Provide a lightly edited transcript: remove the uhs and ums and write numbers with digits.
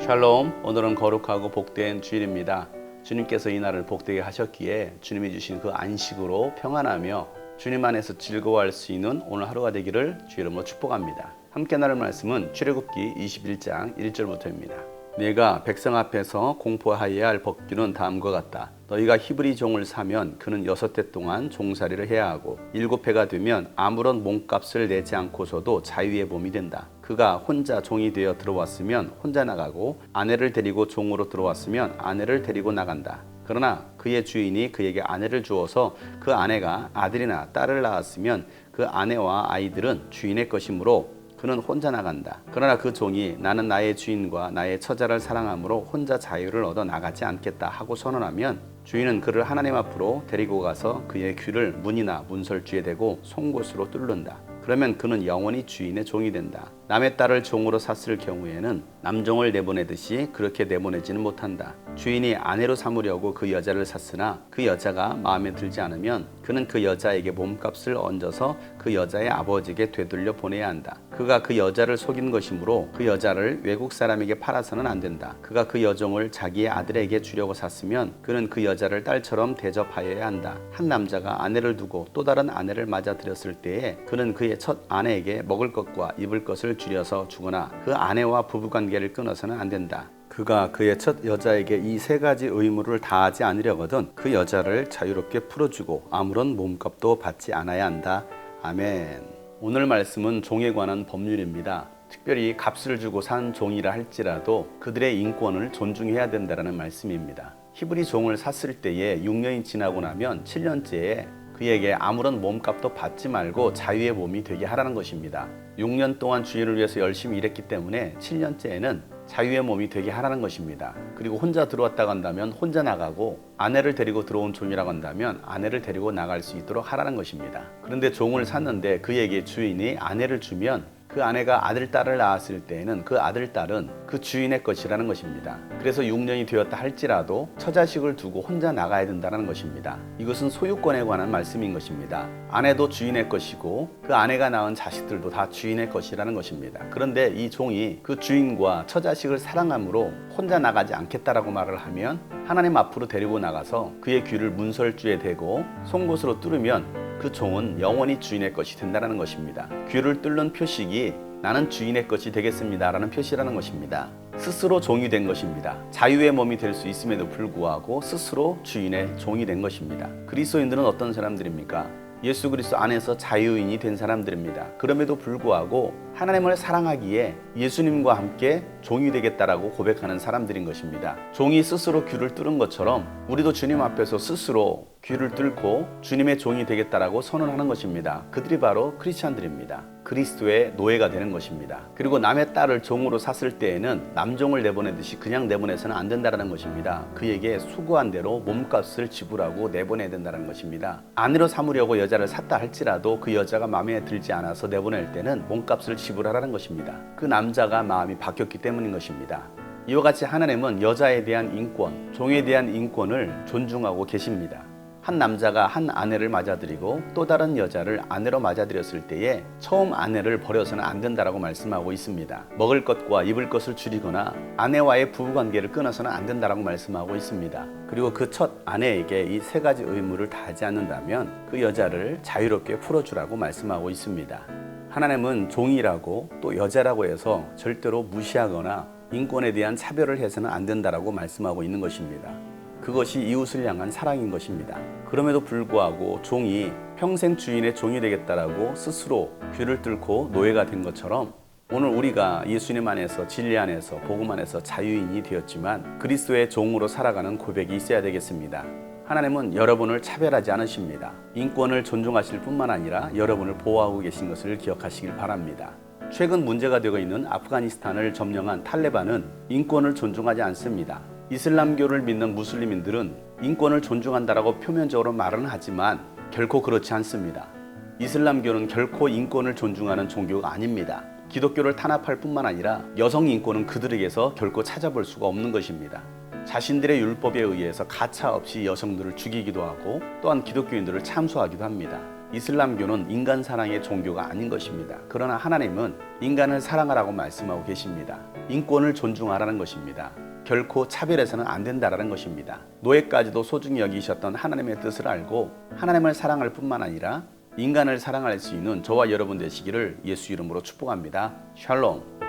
샬롬, 오늘은 거룩하고 복된 주일입니다. 주님께서 이 날을 복되게 하셨기에 주님이 주신 그 안식으로 평안하며 주님 안에서 즐거워할 수 있는 오늘 하루가 되기를 주 이름으로 축복합니다. 함께 나눌 말씀은 출애굽기 21장 1절부터입니다. 네가 백성 앞에서 공포하여야 할 법규는 다음과 같다. 너희가 히브리 종을 사면 그는 6해 동안 종살이를 해야 하고 7해가 되면 아무런 몸값을 내지 않고서도 자유의 몸이 된다. 그가 혼자 종이 되어 들어왔으면 혼자 나가고 아내를 데리고 종으로 들어왔으면 아내를 데리고 나간다. 그러나 그의 주인이 그에게 아내를 주어서 그 아내가 아들이나 딸을 낳았으면 그 아내와 아이들은 주인의 것이므로 그는 혼자 나간다. 그러나 그 종이 나는 나의 주인과 나의 처자를 사랑함으로 혼자 자유를 얻어 나가지 않겠다 하고 선언하면 주인은 그를 하나님 앞으로 데리고 가서 그의 귀를 문이나 문설주에 대고 송곳으로 뚫는다. 그러면 그는 영원히 주인의 종이 된다. 남의 딸을 종으로 샀을 경우에는 남종을 내보내듯이 그렇게 내보내지는 못한다. 주인이 아내로 삼으려고 그 여자를 샀으나 그 여자가 마음에 들지 않으면 그는 그 여자에게 몸값을 얹어서 그 여자의 아버지에게 되돌려 보내야 한다. 그가 그 여자를 속인 것이므로 그 여자를 외국 사람에게 팔아서는 안 된다. 그가 그 여종을 자기의 아들에게 주려고 샀으면 그는 그 여자를 딸처럼 대접하여야 한다. 한 남자가 아내를 두고 또 다른 아내를 맞아들였을 때에 그는 그의 첫 아내에게 먹을 것과 입을 것을 줄여서 주거나 그 아내와 부부관계를 끊어서는 안 된다. 그가 그의 첫 여자에게 이 3가지 의무를 다하지 않으려거든 그 여자를 자유롭게 풀어주고 아무런 몸값도 받지 않아야 한다. 아멘. 오늘 말씀은 종에 관한 법률입니다. 특별히 값을 주고 산 종이라 할지라도 그들의 인권을 존중해야 된다는 말씀입니다. 히브리 종을 샀을 때에 6년이 지나고 나면 7년째에 그에게 아무런 몸값도 받지 말고 자유의 몸이 되게 하라는 것입니다. 6년 동안 주인을 위해서 열심히 일했기 때문에 7년째에는 자유의 몸이 되게 하라는 것입니다. 그리고 혼자 들어왔다고 한다면 혼자 나가고 아내를 데리고 들어온 종이라고 한다면 아내를 데리고 나갈 수 있도록 하라는 것입니다. 그런데 종을 샀는데 그에게 주인이 아내를 주면 그 아내가 아들, 딸을 낳았을 때에는 그 아들, 딸은 그 주인의 것이라는 것입니다. 그래서 6년이 되었다 할지라도 처자식을 두고 혼자 나가야 된다는 것입니다. 이것은 소유권에 관한 말씀인 것입니다. 아내도 주인의 것이고 그 아내가 낳은 자식들도 다 주인의 것이라는 것입니다. 그런데 이 종이 그 주인과 처자식을 사랑함으로 혼자 나가지 않겠다라고 말을 하면 하나님 앞으로 데리고 나가서 그의 귀를 문설주에 대고 송곳으로 뚫으면 그 종은 영원히 주인의 것이 된다는 것입니다. 귀를 뚫는 표식이 나는 주인의 것이 되겠습니다 라는 표시라는 것입니다. 스스로 종이 된 것입니다. 자유의 몸이 될 수 있음에도 불구하고 스스로 주인의 종이 된 것입니다. 그리스도인들은 어떤 사람들입니까? 예수 그리스도 안에서 자유인이 된 사람들입니다. 그럼에도 불구하고 하나님을 사랑하기에 예수님과 함께 종이 되겠다라고 고백하는 사람들인 것입니다. 종이 스스로 귀를 뚫은 것처럼 우리도 주님 앞에서 스스로 귀를 뚫고 주님의 종이 되겠다라고 선언하는 것입니다. 그들이 바로 크리스찬들입니다. 그리스도의 노예가 되는 것입니다. 그리고 남의 딸을 종으로 샀을 때에는 남종을 내보내듯이 그냥 내보내서는 안 된다는 것입니다. 그에게 수고한 대로 몸값을 지불하고 내보내야 된다는 것입니다. 아내로 삼으려고 여자를 샀다 할지라도 그 여자가 마음에 들지 않아서 내보낼 때는 몸값을 지불하라는 것입니다. 그 남자가 마음이 바뀌었기 때문인 것입니다. 이와 같이 하나님은 여자에 대한 인권, 종에 대한 인권을 존중하고 계십니다. 한 남자가 한 아내를 맞아들이고 또 다른 여자를 아내로 맞아들였을 때에 처음 아내를 버려서는 안 된다라고 말씀하고 있습니다. 먹을 것과 입을 것을 줄이거나 아내와의 부부관계를 끊어서는 안 된다라고 말씀하고 있습니다. 그리고 그 첫 아내에게 이 3가지 의무를 다하지 않는다면 그 여자를 자유롭게 풀어주라고 말씀하고 있습니다. 하나님은 종이라고 또 여자라고 해서 절대로 무시하거나 인권에 대한 차별을 해서는 안 된다라고 말씀하고 있는 것입니다. 그것이 이웃을 향한 사랑인 것입니다. 그럼에도 불구하고 종이 평생 주인의 종이 되겠다라고 스스로 귀를 뚫고 노예가 된 것처럼 오늘 우리가 예수님 안에서 진리 안에서 복음 안에서 자유인이 되었지만 그리스도의 종으로 살아가는 고백이 있어야 되겠습니다. 하나님은 여러분을 차별하지 않으십니다. 인권을 존중하실 뿐만 아니라 여러분을 보호하고 계신 것을 기억하시길 바랍니다. 최근 문제가 되고 있는 아프가니스탄을 점령한 탈레반은 인권을 존중하지 않습니다. 이슬람교를 믿는 무슬림인들은 인권을 존중한다라고 표면적으로 말은 하지만 결코 그렇지 않습니다. 이슬람교는 결코 인권을 존중하는 종교가 아닙니다. 기독교를 탄압할 뿐만 아니라 여성 인권은 그들에게서 결코 찾아볼 수가 없는 것입니다. 자신들의 율법에 의해서 가차없이 여성들을 죽이기도 하고 또한 기독교인들을 참소하기도 합니다. 이슬람교는 인간 사랑의 종교가 아닌 것입니다. 그러나 하나님은 인간을 사랑하라고 말씀하고 계십니다. 인권을 존중하라는 것입니다. 결코 차별해서는 안 된다라는 것입니다. 노예까지도 소중히 여기셨던 하나님의 뜻을 알고 하나님을 사랑할 뿐만 아니라 인간을 사랑할 수 있는 저와 여러분 되시기를 예수 이름으로 축복합니다. 샬롬.